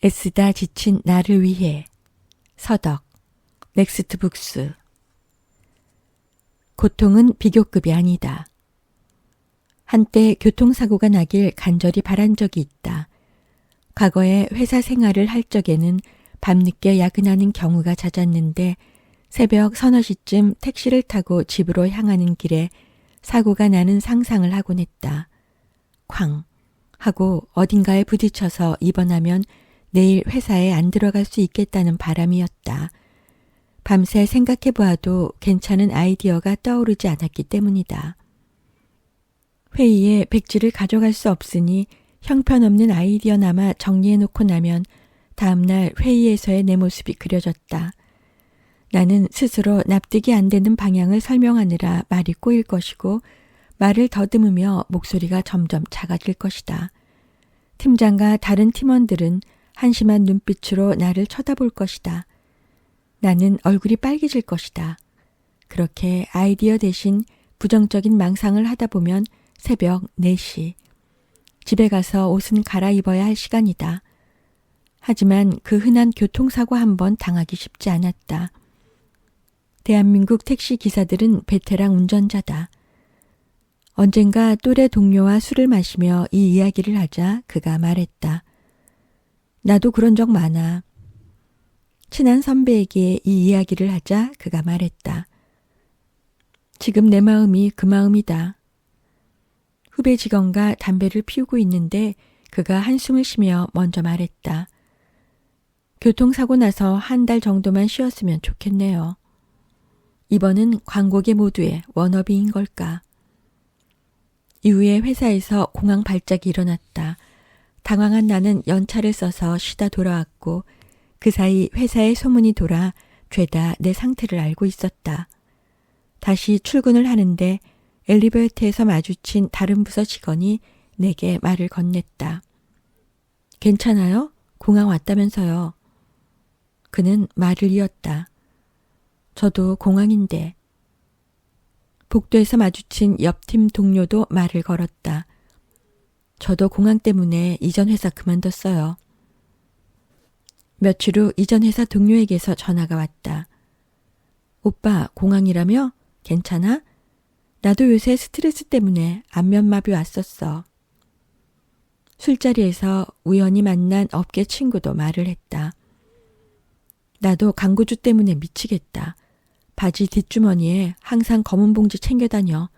애쓰다 지친 나를 위해. 서덕, 넥스트북스. 고통은 비교급이 아니다. 한때 교통사고가 나길 간절히 바란 적이 있다. 과거에 회사 생활을 할 적에는 밤늦게 야근하는 경우가 잦았는데 새벽 서너 시쯤 택시를 타고 집으로 향하는 길에 사고가 나는 상상을 하곤 했다. 쾅 하고 어딘가에 부딪혀서 입원하면 내일 회사에 안 들어갈 수 있겠다는 바람이었다. 밤새 생각해보아도 괜찮은 아이디어가 떠오르지 않았기 때문이다. 회의에 백지를 가져갈 수 없으니 형편없는 아이디어나마 정리해놓고 나면 다음날 회의에서의 내 모습이 그려졌다. 나는 스스로 납득이 안 되는 방향을 설명하느라 말이 꼬일 것이고 말을 더듬으며 목소리가 점점 작아질 것이다. 팀장과 다른 팀원들은 한심한 눈빛으로 나를 쳐다볼 것이다. 나는 얼굴이 빨개질 것이다. 그렇게 아이디어 대신 부정적인 망상을 하다 보면 새벽 4시. 집에 가서 옷은 갈아입어야 할 시간이다. 하지만 그 흔한 교통사고 한 번 당하기 쉽지 않았다. 대한민국 택시 기사들은 베테랑 운전자다. 언젠가 또래 동료와 술을 마시며 이 이야기를 하자 그가 말했다. 나도 그런 적 많아. 친한 선배에게 이 이야기를 하자 그가 말했다. 지금 내 마음이 그 마음이다. 후배 직원과 담배를 피우고 있는데 그가 한숨을 쉬며 먼저 말했다. 교통사고 나서 한 달 정도만 쉬었으면 좋겠네요. 이번은 광고계 모두의 워너비인 걸까. 이후에 회사에서 공황 발작이 일어났다. 당황한 나는 연차를 써서 쉬다 돌아왔고 그 사이 회사에 소문이 돌아 죄다 내 상태를 알고 있었다. 다시 출근을 하는데 엘리베이터에서 마주친 다른 부서 직원이 내게 말을 건넸다. 괜찮아요? 공항 왔다면서요. 그는 말을 이었다. 저도 공항인데. 복도에서 마주친 옆팀 동료도 말을 걸었다. 저도 공항 때문에 이전 회사 그만뒀어요. 며칠 후 이전 회사 동료에게서 전화가 왔다. 오빠 공항이라며? 괜찮아? 나도 요새 스트레스 때문에 안면마비 왔었어. 술자리에서 우연히 만난 업계 친구도 말을 했다. 나도 광고주 때문에 미치겠다. 바지 뒷주머니에 항상 검은 봉지 챙겨 다녀.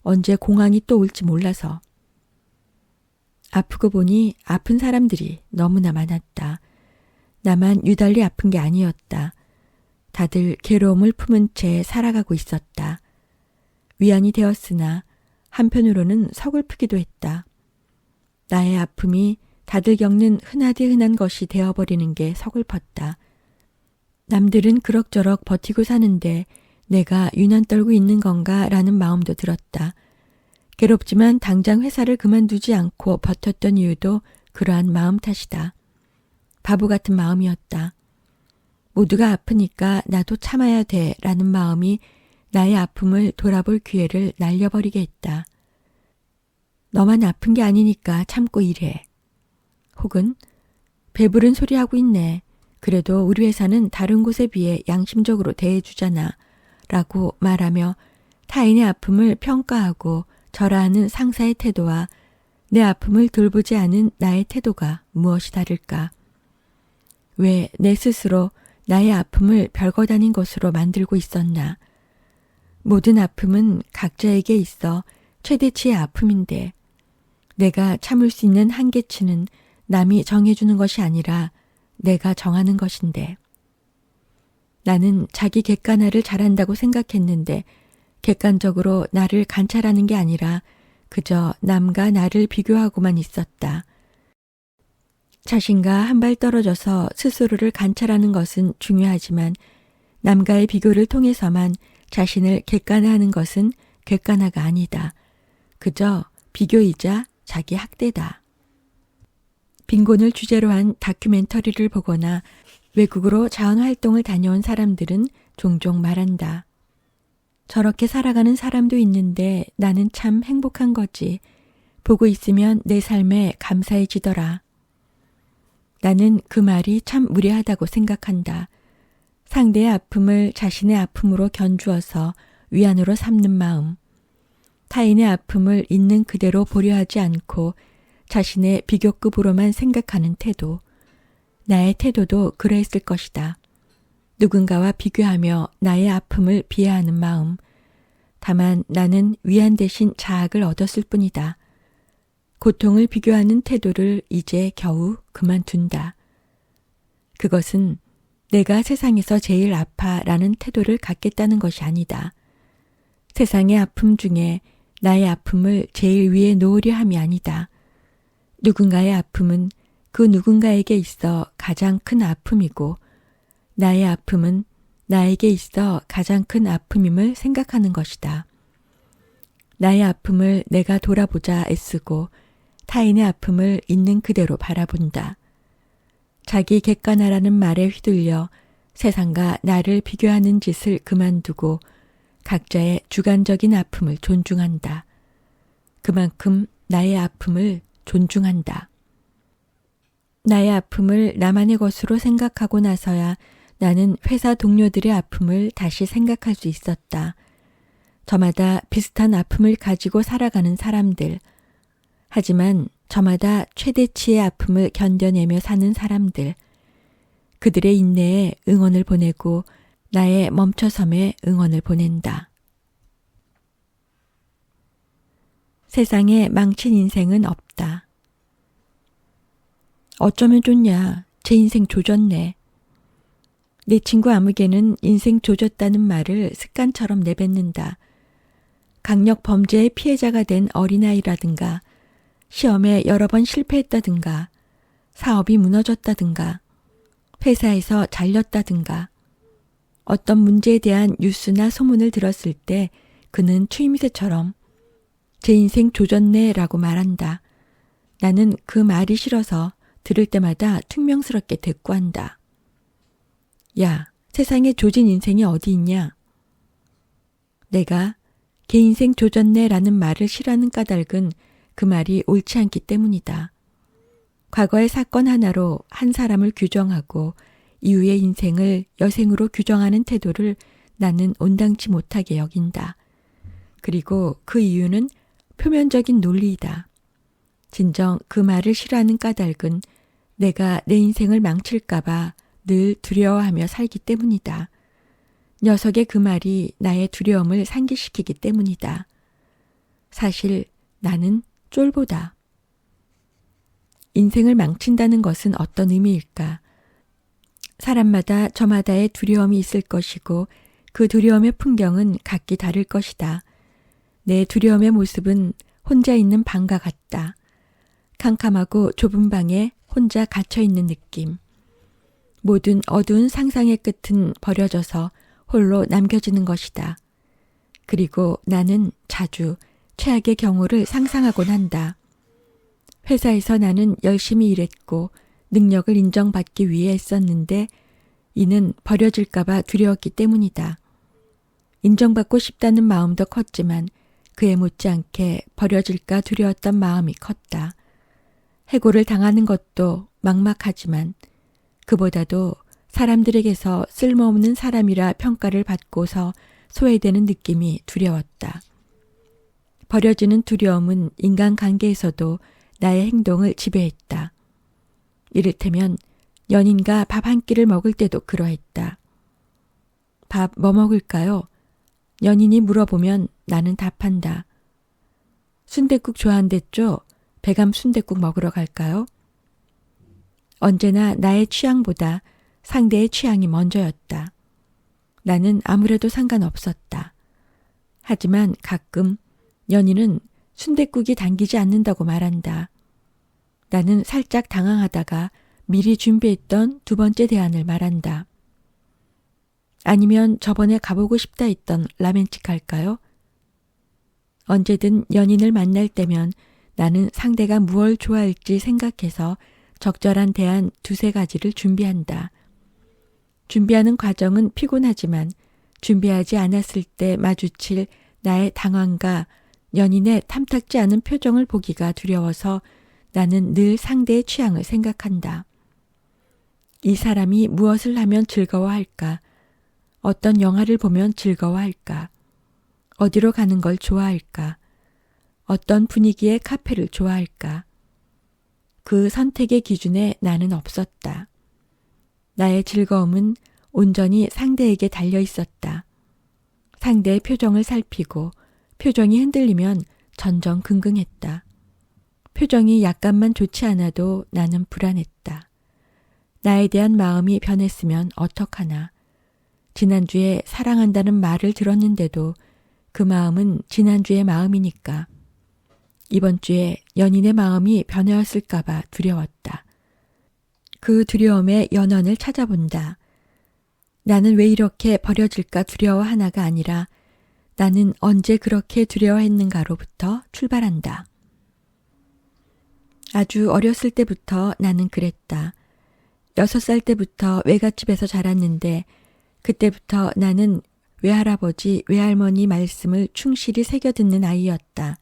언제 공항이 또 올지 몰라서. 아프고 보니 아픈 사람들이 너무나 많았다. 나만 유달리 아픈 게 아니었다. 다들 괴로움을 품은 채 살아가고 있었다. 위안이 되었으나 한편으로는 서글프기도 했다. 나의 아픔이 다들 겪는 흔하디 흔한 것이 되어버리는 게 서글펐다. 남들은 그럭저럭 버티고 사는데 내가 유난 떨고 있는 건가 라는 마음도 들었다. 괴롭지만 당장 회사를 그만두지 않고 버텼던 이유도 그러한 마음 탓이다. 바보 같은 마음이었다. 모두가 아프니까 나도 참아야 돼 라는 마음이 나의 아픔을 돌아볼 기회를 날려버리게 했다. 너만 아픈 게 아니니까 참고 일해. 혹은 배부른 소리 하고 있네. 그래도 우리 회사는 다른 곳에 비해 양심적으로 대해주잖아. 라고 말하며 타인의 아픔을 평가하고 절하하는 상사의 태도와 내 아픔을 돌보지 않은 나의 태도가 무엇이 다를까? 왜 내 스스로 나의 아픔을 별것 아닌 것으로 만들고 있었나? 모든 아픔은 각자에게 있어 최대치의 아픔인데 내가 참을 수 있는 한계치는 남이 정해주는 것이 아니라 내가 정하는 것인데. 나는 자기 객관화를 잘한다고 생각했는데 객관적으로 나를 관찰하는 게 아니라 그저 남과 나를 비교하고만 있었다. 자신과 한 발 떨어져서 스스로를 관찰하는 것은 중요하지만 남과의 비교를 통해서만 자신을 객관화하는 것은 객관화가 아니다. 그저 비교이자 자기 학대다. 빈곤을 주제로 한 다큐멘터리를 보거나 외국으로 자원활동을 다녀온 사람들은 종종 말한다. 저렇게 살아가는 사람도 있는데 나는 참 행복한 거지. 보고 있으면 내 삶에 감사해지더라. 나는 그 말이 참 무례하다고 생각한다. 상대의 아픔을 자신의 아픔으로 견주어서 위안으로 삼는 마음, 타인의 아픔을 있는 그대로 보려 하지 않고 자신의 비교급으로만 생각하는 태도, 나의 태도도 그러했을 것이다. 누군가와 비교하며 나의 아픔을 비하하는 마음, 다만 나는 위안 대신 자학을 얻었을 뿐이다. 고통을 비교하는 태도를 이제 겨우 그만둔다. 그것은 내가 세상에서 제일 아파라는 태도를 갖겠다는 것이 아니다. 세상의 아픔 중에 나의 아픔을 제일 위에 놓으려 함이 아니다. 누군가의 아픔은 그 누군가에게 있어 가장 큰 아픔이고 나의 아픔은 나에게 있어 가장 큰 아픔임을 생각하는 것이다. 나의 아픔을 내가 돌아보자 애쓰고 타인의 아픔을 있는 그대로 바라본다. 자기 객관화라는 말에 휘둘려 세상과 나를 비교하는 짓을 그만두고 각자의 주관적인 아픔을 존중한다. 그만큼 나의 아픔을 존중한다. 나의 아픔을 나만의 것으로 생각하고 나서야 나는 회사 동료들의 아픔을 다시 생각할 수 있었다. 저마다 비슷한 아픔을 가지고 살아가는 사람들, 하지만 저마다 최대치의 아픔을 견뎌내며 사는 사람들, 그들의 인내에 응원을 보내고 나의 멈춰섬에 응원을 보낸다. 세상에 망친 인생은 없다. 어쩌면 좋냐, 제 인생 조졌네. 내 친구 아무개는 인생 조졌다는 말을 습관처럼 내뱉는다. 강력 범죄의 피해자가 된 어린아이라든가, 시험에 여러 번 실패했다든가, 사업이 무너졌다든가, 회사에서 잘렸다든가, 어떤 문제에 대한 뉴스나 소문을 들었을 때 그는 추임새처럼 제 인생 조졌네 라고 말한다. 나는 그 말이 싫어서 들을 때마다 퉁명스럽게 대꾸한다. 야, 세상에 조진 인생이 어디 있냐? 내가 걔 인생 조졌네 라는 말을 싫어하는 까닭은 그 말이 옳지 않기 때문이다. 과거의 사건 하나로 한 사람을 규정하고 이후의 인생을 여생으로 규정하는 태도를 나는 온당치 못하게 여긴다. 그리고 그 이유는 표면적인 논리이다. 진정 그 말을 싫어하는 까닭은 내가 내 인생을 망칠까봐 늘 두려워하며 살기 때문이다. 녀석의 그 말이 나의 두려움을 상기시키기 때문이다. 사실 나는 쫄보다. 인생을 망친다는 것은 어떤 의미일까? 사람마다 저마다의 두려움이 있을 것이고 그 두려움의 풍경은 각기 다를 것이다. 내 두려움의 모습은 혼자 있는 방과 같다. 캄캄하고 좁은 방에 혼자 갇혀있는 느낌. 모든 어두운 상상의 끝은 버려져서 홀로 남겨지는 것이다. 그리고 나는 자주 최악의 경우를 상상하곤 한다. 회사에서 나는 열심히 일했고 능력을 인정받기 위해 했었는데 이는 버려질까봐 두려웠기 때문이다. 인정받고 싶다는 마음도 컸지만 그에 못지않게 버려질까 두려웠던 마음이 컸다. 해고를 당하는 것도 막막하지만 그보다도 사람들에게서 쓸모없는 사람이라 평가를 받고서 소외되는 느낌이 두려웠다. 버려지는 두려움은 인간관계에서도 나의 행동을 지배했다. 이를테면 연인과 밥 한 끼를 먹을 때도 그러했다. 밥 뭐 먹을까요? 연인이 물어보면 나는 답한다. 순댓국 좋아한댔죠? 배감 순댓국 먹으러 갈까요? 언제나 나의 취향보다 상대의 취향이 먼저였다. 나는 아무래도 상관없었다. 하지만 가끔 연인은 순댓국이 당기지 않는다고 말한다. 나는 살짝 당황하다가 미리 준비했던 두 번째 대안을 말한다. 아니면 저번에 가보고 싶다 했던 라멘집 갈까요? 언제든 연인을 만날 때면 나는 상대가 무얼 좋아할지 생각해서 적절한 대안 두세 가지를 준비한다. 준비하는 과정은 피곤하지만 준비하지 않았을 때 마주칠 나의 당황과 연인의 탐탁지 않은 표정을 보기가 두려워서 나는 늘 상대의 취향을 생각한다. 이 사람이 무엇을 하면 즐거워할까? 어떤 영화를 보면 즐거워할까? 어디로 가는 걸 좋아할까? 어떤 분위기의 카페를 좋아할까? 그 선택의 기준에 나는 없었다. 나의 즐거움은 온전히 상대에게 달려 있었다. 상대의 표정을 살피고 표정이 흔들리면 전전긍긍했다. 표정이 약간만 좋지 않아도 나는 불안했다. 나에 대한 마음이 변했으면 어떡하나. 지난주에 사랑한다는 말을 들었는데도 그 마음은 지난주의 마음이니까. 이번 주에 연인의 마음이 변하였을까봐 두려웠다. 그 두려움의 연원을 찾아본다. 나는 왜 이렇게 버려질까 두려워하나가 아니라 나는 언제 그렇게 두려워했는가로부터 출발한다. 아주 어렸을 때부터 나는 그랬다. 6살 때부터 외갓집에서 자랐는데 그때부터 나는 외할아버지, 외할머니 말씀을 충실히 새겨듣는 아이였다.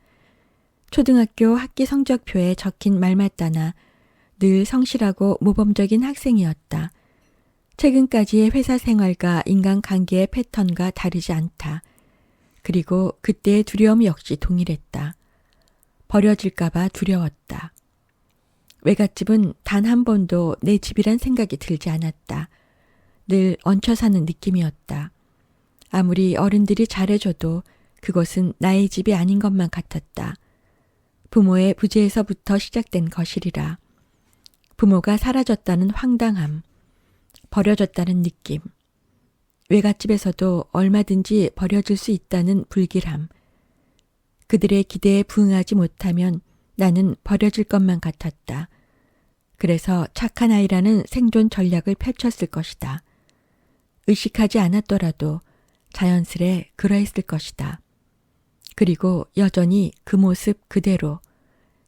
초등학교 학기 성적표에 적힌 말마따나 늘 성실하고 모범적인 학생이었다. 최근까지의 회사 생활과 인간관계의 패턴과 다르지 않다. 그리고 그때의 두려움 역시 동일했다. 버려질까봐 두려웠다. 외갓집은 단 한 번도 내 집이란 생각이 들지 않았다. 늘 얹혀 사는 느낌이었다. 아무리 어른들이 잘해줘도 그곳은 나의 집이 아닌 것만 같았다. 부모의 부재에서부터 시작된 것이리라. 부모가 사라졌다는 황당함, 버려졌다는 느낌, 외갓집에서도 얼마든지 버려질 수 있다는 불길함, 그들의 기대에 부응하지 못하면 나는 버려질 것만 같았다. 그래서 착한 아이라는 생존 전략을 펼쳤을 것이다. 의식하지 않았더라도 자연스레 그러했을 것이다. 그리고 여전히 그 모습 그대로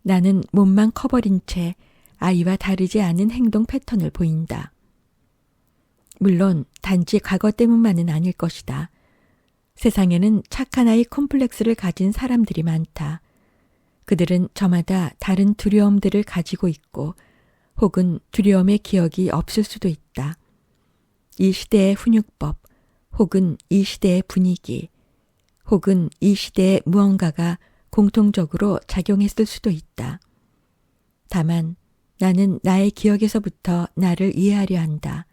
나는 몸만 커버린 채 아이와 다르지 않은 행동 패턴을 보인다. 물론 단지 과거 때문만은 아닐 것이다. 세상에는 착한 아이 콤플렉스를 가진 사람들이 많다. 그들은 저마다 다른 두려움들을 가지고 있고 혹은 두려움의 기억이 없을 수도 있다. 이 시대의 훈육법, 혹은 이 시대의 분위기, 혹은 이 시대의 무언가가 공통적으로 작용했을 수도 있다. 다만 나는 나의 기억에서부터 나를 이해하려 한다.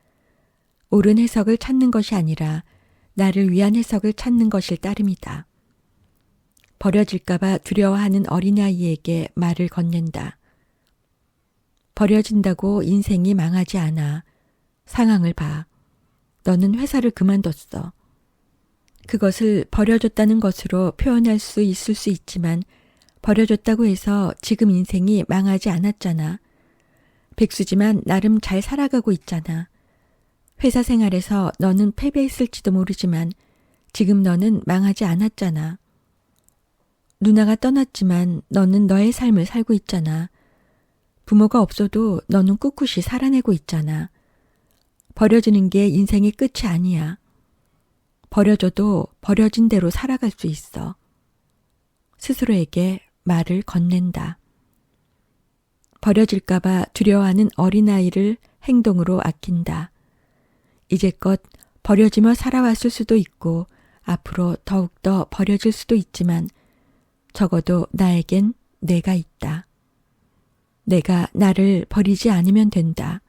옳은 해석을 찾는 것이 아니라 나를 위한 해석을 찾는 것일 따름이다. 버려질까봐 두려워하는 어린아이에게 말을 건넨다. 버려진다고 인생이 망하지 않아. 상황을 봐. 너는 회사를 그만뒀어. 그것을 버려졌다는 것으로 표현할 수 있을 수 있지만 버려졌다고 해서 지금 인생이 망하지 않았잖아. 백수지만 나름 잘 살아가고 있잖아. 회사 생활에서 너는 패배했을지도 모르지만 지금 너는 망하지 않았잖아. 누나가 떠났지만 너는 너의 삶을 살고 있잖아. 부모가 없어도 너는 꿋꿋이 살아내고 있잖아. 버려지는 게 인생의 끝이 아니야. 버려져도 버려진 대로 살아갈 수 있어. 스스로에게 말을 건넨다. 버려질까봐 두려워하는 어린아이를 행동으로 아낀다. 이제껏 버려지며 살아왔을 수도 있고 앞으로 더욱더 버려질 수도 있지만 적어도 나에겐 내가 있다. 내가 나를 버리지 않으면 된다.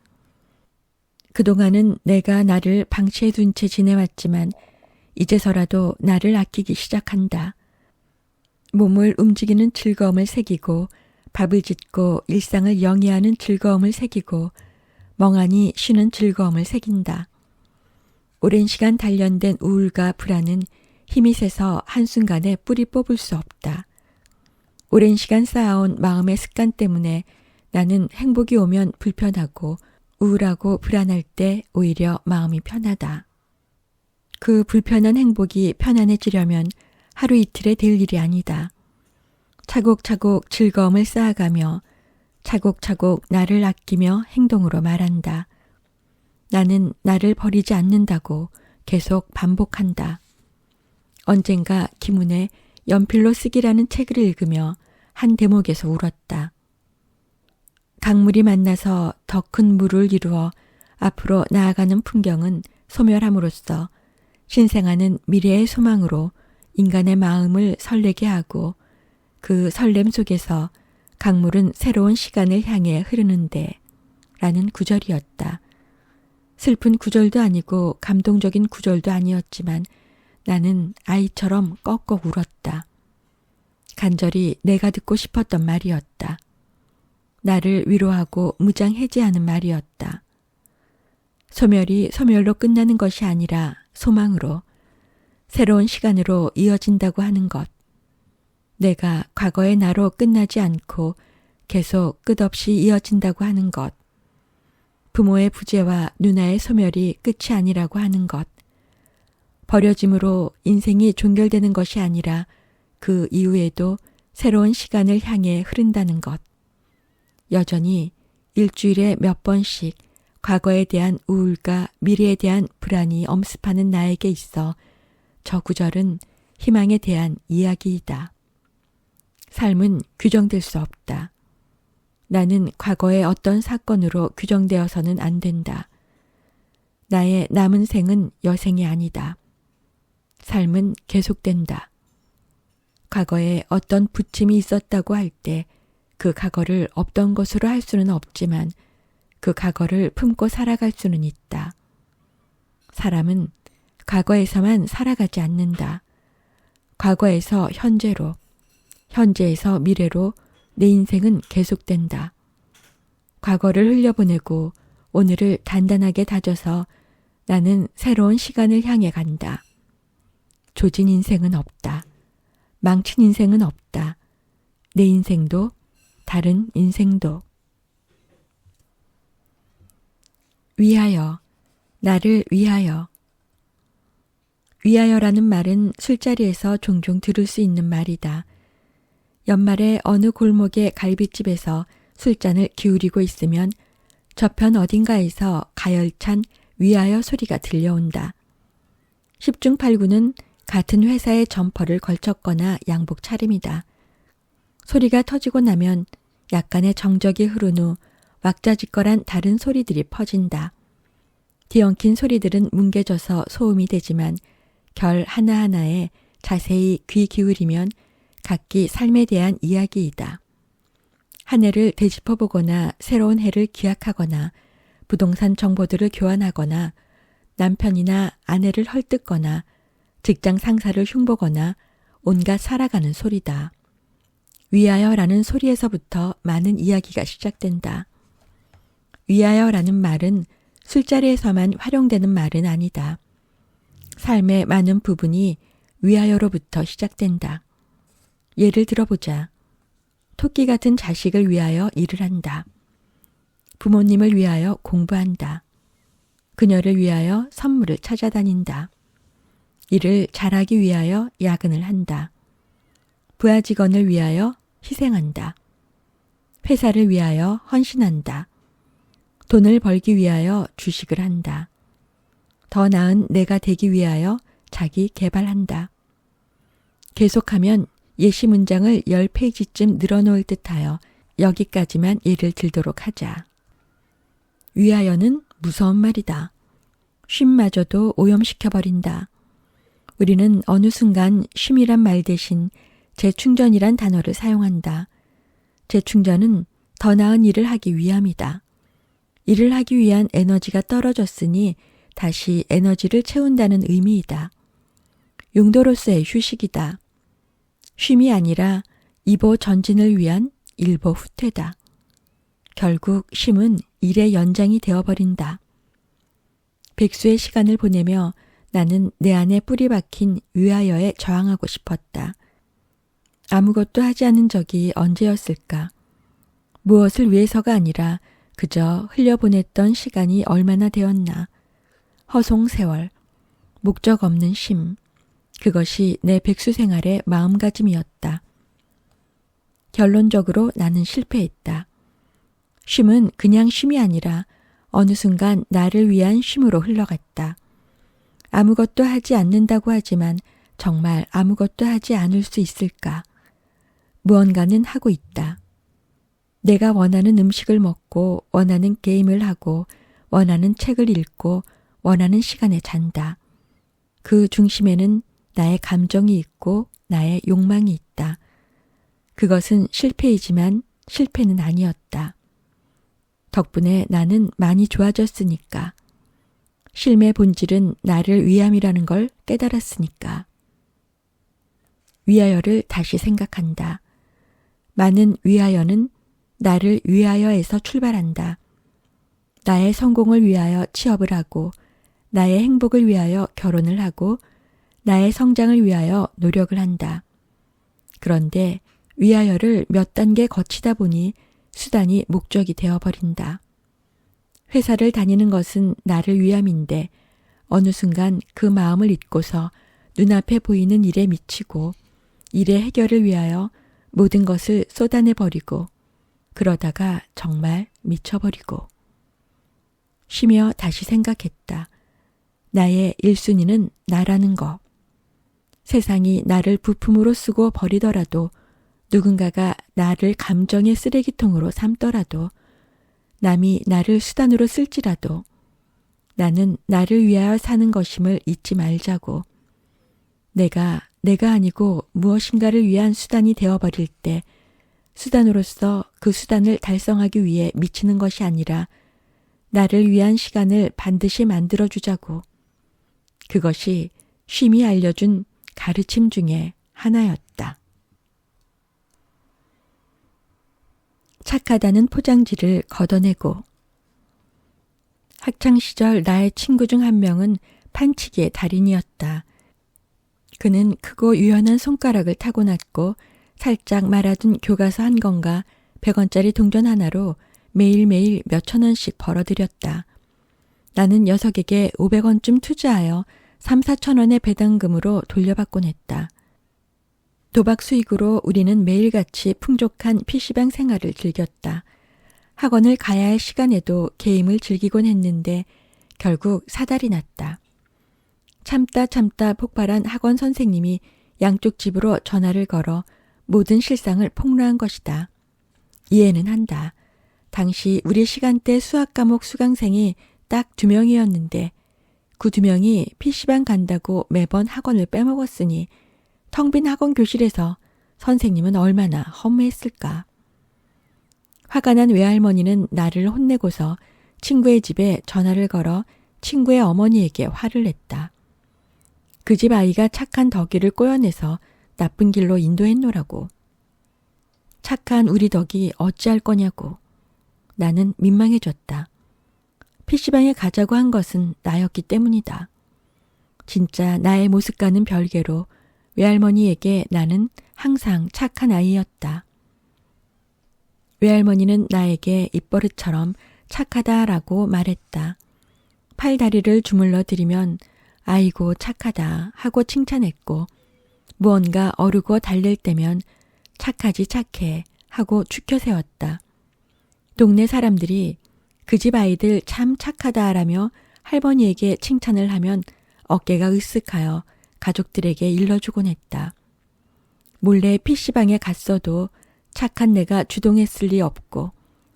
그동안은 내가 나를 방치해 둔 채 지내왔지만 이제서라도 나를 아끼기 시작한다. 몸을 움직이는 즐거움을 새기고 밥을 짓고 일상을 영위하는 즐거움을 새기고 멍하니 쉬는 즐거움을 새긴다. 오랜 시간 단련된 우울과 불안은 힘이 세서 한순간에 뿌리 뽑을 수 없다. 오랜 시간 쌓아온 마음의 습관 때문에 나는 행복이 오면 불편하고 우울하고 불안할 때 오히려 마음이 편하다. 그 불편한 행복이 편안해지려면 하루 이틀에 될 일이 아니다. 차곡차곡 즐거움을 쌓아가며 차곡차곡 나를 아끼며 행동으로 말한다. 나는 나를 버리지 않는다고 계속 반복한다. 언젠가 김훈의 연필로 쓰기라는 책을 읽으며 한 대목에서 울었다. 강물이 만나서 더 큰 물을 이루어 앞으로 나아가는 풍경은 소멸함으로써 신생아는 미래의 소망으로 인간의 마음을 설레게 하고 그 설렘 속에서 강물은 새로운 시간을 향해 흐르는데 라는 구절이었다. 슬픈 구절도 아니고 감동적인 구절도 아니었지만 나는 아이처럼 꺽꺽 울었다. 간절히 내가 듣고 싶었던 말이었다. 나를 위로하고 무장해제하는 말이었다. 소멸이 소멸로 끝나는 것이 아니라 소망으로, 새로운 시간으로 이어진다고 하는 것. 내가 과거의 나로 끝나지 않고 계속 끝없이 이어진다고 하는 것. 부모의 부재와 누나의 소멸이 끝이 아니라고 하는 것. 버려짐으로 인생이 종결되는 것이 아니라 그 이후에도 새로운 시간을 향해 흐른다는 것. 여전히 일주일에 몇 번씩 과거에 대한 우울과 미래에 대한 불안이 엄습하는 나에게 있어 저 구절은 희망에 대한 이야기이다. 삶은 규정될 수 없다. 나는 과거의 어떤 사건으로 규정되어서는 안 된다. 나의 남은 생은 여생이 아니다. 삶은 계속된다. 과거에 어떤 부침이 있었다고 할 때 그 과거를 없던 것으로 할 수는 없지만 그 과거를 품고 살아갈 수는 있다. 사람은 과거에서만 살아가지 않는다. 과거에서 현재로, 현재에서 미래로 내 인생은 계속된다. 과거를 흘려보내고 오늘을 단단하게 다져서 나는 새로운 시간을 향해 간다. 조진 인생은 없다. 망친 인생은 없다. 내 인생도 다른 인생도. 위하여, 나를 위하여. 위하여라는 말은 술자리에서 종종 들을 수 있는 말이다. 연말에 어느 골목의 갈비집에서 술잔을 기울이고 있으면 저편 어딘가에서 가열찬 위하여 소리가 들려온다. 10중 8구는 같은 회사의 점퍼를 걸쳤거나 양복 차림이다. 소리가 터지고 나면 약간의 정적이 흐른 후 왁자지껄한 다른 소리들이 퍼진다. 뒤엉킨 소리들은 뭉개져서 소음이 되지만 결 하나하나에 자세히 귀 기울이면 각기 삶에 대한 이야기이다. 한 해를 되짚어보거나 새로운 해를 기약하거나 부동산 정보들을 교환하거나 남편이나 아내를 헐뜯거나 직장 상사를 흉보거나 온갖 살아가는 소리다. 위하여라는 소리에서부터 많은 이야기가 시작된다. 위하여라는 말은 술자리에서만 활용되는 말은 아니다. 삶의 많은 부분이 위하여로부터 시작된다. 예를 들어보자. 토끼 같은 자식을 위하여 일을 한다. 부모님을 위하여 공부한다. 그녀를 위하여 선물을 찾아다닌다. 일을 잘하기 위하여 야근을 한다. 부하 직원을 위하여 희생한다. 회사를 위하여 헌신한다. 돈을 벌기 위하여 주식을 한다. 더 나은 내가 되기 위하여 자기 개발한다. 계속하면 예시 문장을 10페이지쯤 늘어놓을 듯하여 여기까지만 예를 들도록 하자. 위하여는 무서운 말이다. 쉼마저도 오염시켜버린다. 우리는 어느 순간 쉼이란 말 대신 재충전이란 단어를 사용한다. 재충전은 더 나은 일을 하기 위함이다. 일을 하기 위한 에너지가 떨어졌으니 다시 에너지를 채운다는 의미이다. 용도로서의 휴식이다. 쉼이 아니라 이보 전진을 위한 일보 후퇴다. 결국 쉼은 일의 연장이 되어버린다. 백수의 시간을 보내며 나는 내 안에 뿌리 박힌 위하여에 저항하고 싶었다. 아무것도 하지 않은 적이 언제였을까? 무엇을 위해서가 아니라 그저 흘려보냈던 시간이 얼마나 되었나. 허송세월, 목적 없는 쉼. 그것이 내 백수 생활의 마음가짐이었다. 결론적으로 나는 실패했다. 쉼은 그냥 쉼이 아니라 어느 순간 나를 위한 쉼으로 흘러갔다. 아무것도 하지 않는다고 하지만 정말 아무것도 하지 않을 수 있을까? 무언가는 하고 있다. 내가 원하는 음식을 먹고 원하는 게임을 하고 원하는 책을 읽고 원하는 시간에 잔다. 그 중심에는 나의 감정이 있고 나의 욕망이 있다. 그것은 실패이지만 실패는 아니었다. 덕분에 나는 많이 좋아졌으니까. 쉼의 본질은 나를 위함이라는 걸 깨달았으니까. 위하여를 다시 생각한다. 많은 위하여는 나를 위하여에서 출발한다. 나의 성공을 위하여 취업을 하고 나의 행복을 위하여 결혼을 하고 나의 성장을 위하여 노력을 한다. 그런데 위하여를 몇 단계 거치다 보니 수단이 목적이 되어버린다. 회사를 다니는 것은 나를 위함인데 어느 순간 그 마음을 잊고서 눈앞에 보이는 일에 미치고 일의 해결을 위하여 모든 것을 쏟아내버리고 그러다가 정말 미쳐버리고. 쉬며 다시 생각했다. 나의 1순위는 나라는 거. 세상이 나를 부품으로 쓰고 버리더라도 누군가가 나를 감정의 쓰레기통으로 삼더라도 남이 나를 수단으로 쓸지라도 나는 나를 위하여 사는 것임을 잊지 말자고. 내가 아니고 무엇인가를 위한 수단이 되어버릴 때 수단으로서 그 수단을 달성하기 위해 미치는 것이 아니라 나를 위한 시간을 반드시 만들어주자고. 그것이 쉼이 알려준 가르침 중에 하나였다. 착하다는 포장지를 걷어내고. 학창시절 나의 친구 중 한 명은 판치기의 달인이었다. 그는 크고 유연한 손가락을 타고났고 살짝 말아둔 교과서 한 권과 100원짜리 동전 하나로 매일매일 몇천 원씩 벌어들였다. 나는 녀석에게 500원쯤 투자하여 3, 4천 원의 배당금으로 돌려받곤 했다. 도박 수익으로 우리는 매일같이 풍족한 PC방 생활을 즐겼다. 학원을 가야 할 시간에도 게임을 즐기곤 했는데 결국 사달이 났다. 참다 폭발한 학원 선생님이 양쪽 집으로 전화를 걸어 모든 실상을 폭로한 것이다. 이해는 한다. 당시 우리 시간대 수학 과목 수강생이 딱 2명이었는데 그 2명이 PC방 간다고 매번 학원을 빼먹었으니 텅 빈 학원 교실에서 선생님은 얼마나 허무했을까. 화가 난 외할머니는 나를 혼내고서 친구의 집에 전화를 걸어 친구의 어머니에게 화를 냈다. 그 집 아이가 착한 덕이를 꼬여내서 나쁜 길로 인도했노라고. 착한 우리 덕이 어찌할 거냐고. 나는 민망해졌다. PC방에 가자고 한 것은 나였기 때문이다. 진짜 나의 모습과는 별개로 외할머니에게 나는 항상 착한 아이였다. 외할머니는 나에게 입버릇처럼 착하다라고 말했다. 팔다리를 주물러 드리면 아이고 착하다 하고 칭찬했고 무언가 어르고 달랠 때면 착하지 착해 하고 추켜 세웠다. 동네 사람들이 그 집 아이들 참 착하다라며 할머니에게 칭찬을 하면 어깨가 으쓱하여 가족들에게 일러주곤 했다. 몰래 PC방에 갔어도 착한 내가 주동했을 리 없고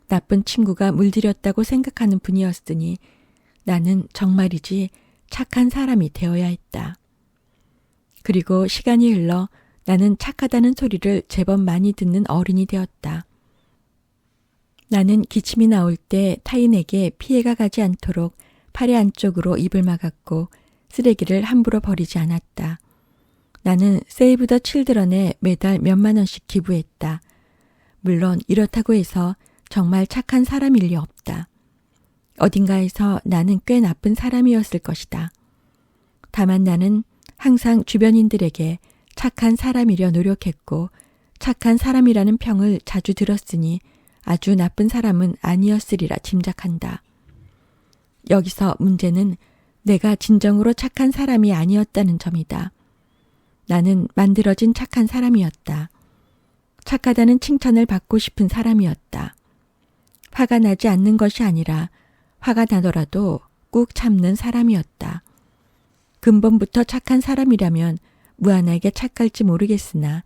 나쁜 친구가 물들였다고 생각하는 분이었으니 나는 정말이지 착한 사람이 되어야 했다. 그리고 시간이 흘러 나는 착하다는 소리를 제법 많이 듣는 어른이 되었다. 나는 기침이 나올 때 타인에게 피해가 가지 않도록 팔의 안쪽으로 입을 막았고 쓰레기를 함부로 버리지 않았다. 나는 세이브 더 칠드런에 매달 몇만 원씩 기부했다. 물론 이렇다고 해서 정말 착한 사람일 리 없다. 어딘가에서 나는 꽤 나쁜 사람이었을 것이다. 다만 나는 항상 주변인들에게 착한 사람이려 노력했고 착한 사람이라는 평을 자주 들었으니 아주 나쁜 사람은 아니었으리라 짐작한다. 여기서 문제는 내가 진정으로 착한 사람이 아니었다는 점이다. 나는 만들어진 착한 사람이었다. 착하다는 칭찬을 받고 싶은 사람이었다. 화가 나지 않는 것이 아니라 화가 나더라도 꾹 참는 사람이었다. 근본부터 착한 사람이라면 무한하게 착할지 모르겠으나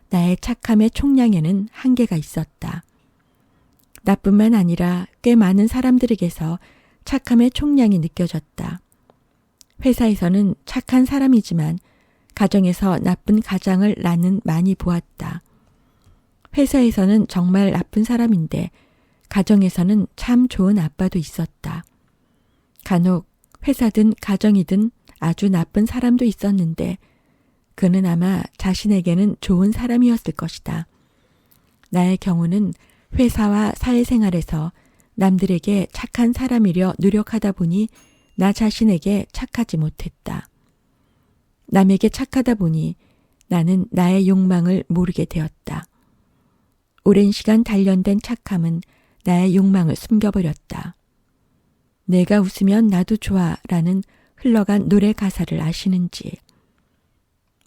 나의 착함의 총량에는 한계가 있었다. 나뿐만 아니라 꽤 많은 사람들에게서 착함의 총량이 느껴졌다. 회사에서는 착한 사람이지만 가정에서 나쁜 가장을 나는 많이 보았다. 회사에서는 정말 나쁜 사람인데 가정에서는 참 좋은 아빠도 있었다. 간혹 회사든 가정이든 아주 나쁜 사람도 있었는데 그는 아마 자신에게는 좋은 사람이었을 것이다. 나의 경우는 회사와 사회생활에서 남들에게 착한 사람이려 노력하다 보니 나 자신에게 착하지 못했다. 남에게 착하다 보니 나는 나의 욕망을 모르게 되었다. 오랜 시간 단련된 착함은 나의 욕망을 숨겨버렸다. 내가 웃으면 나도 좋아 라는 흘러간 노래 가사를 아시는지.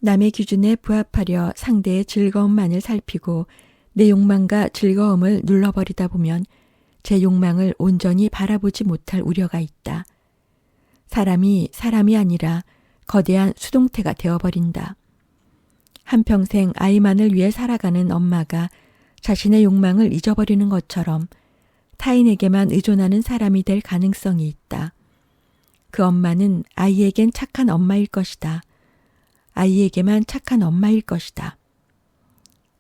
남의 기준에 부합하려 상대의 즐거움만을 살피고 내 욕망과 즐거움을 눌러버리다 보면 제 욕망을 온전히 바라보지 못할 우려가 있다. 사람이 아니라 거대한 수동태가 되어버린다. 한평생 아이만을 위해 살아가는 엄마가 자신의 욕망을 잊어버리는 것처럼 타인에게만 의존하는 사람이 될 가능성이 있다. 그 엄마는 아이에겐 착한 엄마일 것이다. 아이에게만 착한 엄마일 것이다.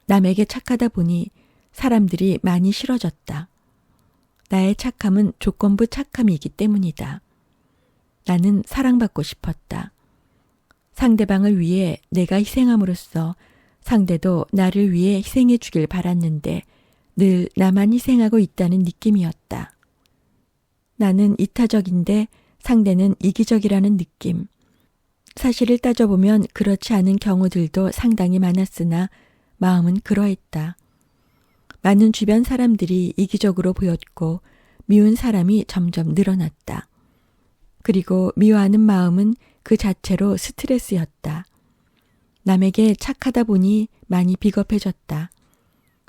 남에게 착하다 보니 사람들이 많이 싫어졌다. 나의 착함은 조건부 착함이기 때문이다. 나는 사랑받고 싶었다. 상대방을 위해 내가 희생함으로써 상대도 나를 위해 희생해 주길 바랐는데 늘 나만 희생하고 있다는 느낌이었다. 나는 이타적인데 상대는 이기적이라는 느낌. 사실을 따져보면 그렇지 않은 경우들도 상당히 많았으나 마음은 그러했다. 많은 주변 사람들이 이기적으로 보였고 미운 사람이 점점 늘어났다. 그리고 미워하는 마음은 그 자체로 스트레스였다. 남에게 착하다 보니 많이 비겁해졌다.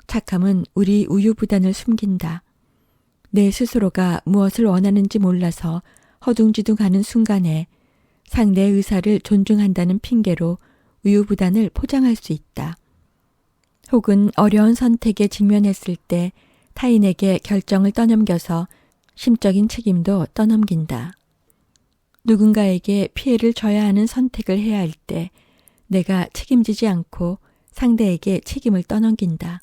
착함은 우리 우유부단을 숨긴다. 내 스스로가 무엇을 원하는지 몰라서 허둥지둥하는 순간에 상대의 의사를 존중한다는 핑계로 우유부단을 포장할 수 있다. 혹은 어려운 선택에 직면했을 때 타인에게 결정을 떠넘겨서 심적인 책임도 떠넘긴다. 누군가에게 피해를 줘야 하는 선택을 해야 할 때 내가 책임지지 않고 상대에게 책임을 떠넘긴다.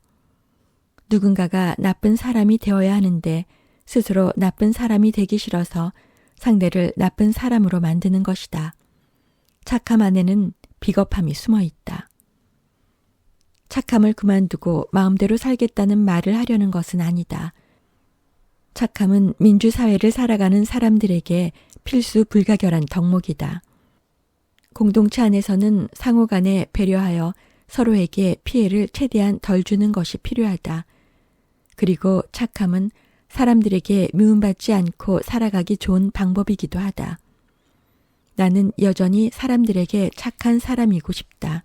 누군가가 나쁜 사람이 되어야 하는데 스스로 나쁜 사람이 되기 싫어서 상대를 나쁜 사람으로 만드는 것이다. 착함 안에는 비겁함이 숨어 있다. 착함을 그만두고 마음대로 살겠다는 말을 하려는 것은 아니다. 착함은 민주사회를 살아가는 사람들에게 필수 불가결한 덕목이다. 공동체 안에서는 상호 간에 배려하여 서로에게 피해를 최대한 덜 주는 것이 필요하다. 그리고 착함은 사람들에게 미움받지 않고 살아가기 좋은 방법이기도 하다. 나는 여전히 사람들에게 착한 사람이고 싶다.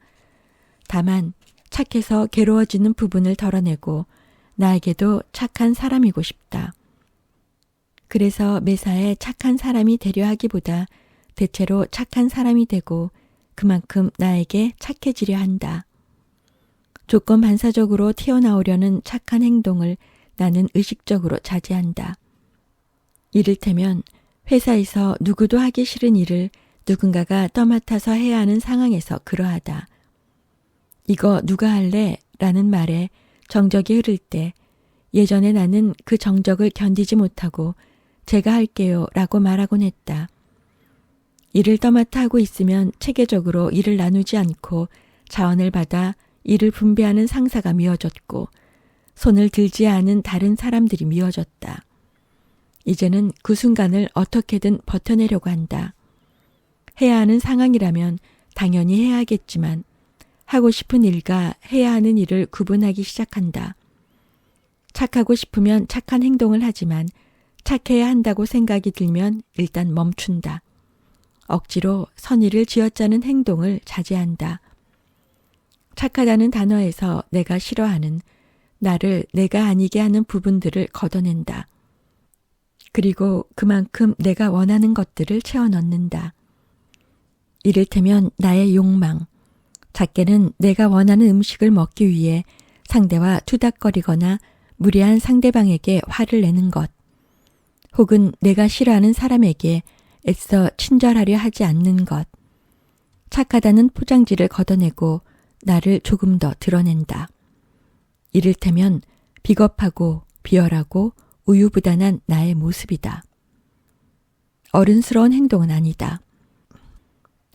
다만 착해서 괴로워지는 부분을 덜어내고 나에게도 착한 사람이고 싶다. 그래서 매사에 착한 사람이 되려 하기보다 대체로 착한 사람이 되고 그만큼 나에게 착해지려 한다. 조건 반사적으로 튀어나오려는 착한 행동을 나는 의식적으로 자제한다. 이를테면 회사에서 누구도 하기 싫은 일을 누군가가 떠맡아서 해야 하는 상황에서 그러하다. 이거 누가 할래? 라는 말에 정적이 흐를 때 예전에 나는 그 정적을 견디지 못하고 제가 할게요 라고 말하곤 했다. 일을 떠맡아 하고 있으면 체계적으로 일을 나누지 않고 자원을 받아 일을 분배하는 상사가 미워졌고 손을 들지 않은 다른 사람들이 미워졌다. 이제는 그 순간을 어떻게든 버텨내려고 한다. 해야 하는 상황이라면 당연히 해야 하겠지만 하고 싶은 일과 해야 하는 일을 구분하기 시작한다. 착하고 싶으면 착한 행동을 하지만 착해야 한다고 생각이 들면 일단 멈춘다. 억지로 선의를 쥐어짜는 행동을 자제한다. 착하다는 단어에서 내가 싫어하는 나를 내가 아니게 하는 부분들을 걷어낸다. 그리고 그만큼 내가 원하는 것들을 채워 넣는다. 이를테면 나의 욕망. 작게는 내가 원하는 음식을 먹기 위해 상대와 투닥거리거나 무례한 상대방에게 화를 내는 것. 혹은 내가 싫어하는 사람에게 애써 친절하려 하지 않는 것. 착하다는 포장지를 걷어내고 나를 조금 더 드러낸다. 이를테면 비겁하고 비열하고 우유부단한 나의 모습이다. 어른스러운 행동은 아니다.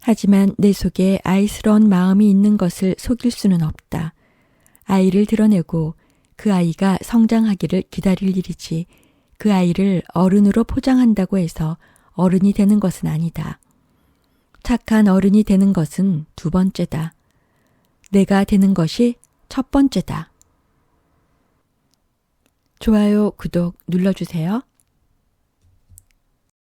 하지만 내 속에 아이스러운 마음이 있는 것을 속일 수는 없다. 아이를 드러내고 그 아이가 성장하기를 기다릴 일이지 그 아이를 어른으로 포장한다고 해서 어른이 되는 것은 아니다. 착한 어른이 되는 것은 두 번째다. 내가 되는 것이 첫 번째다. 좋아요, 구독 눌러주세요.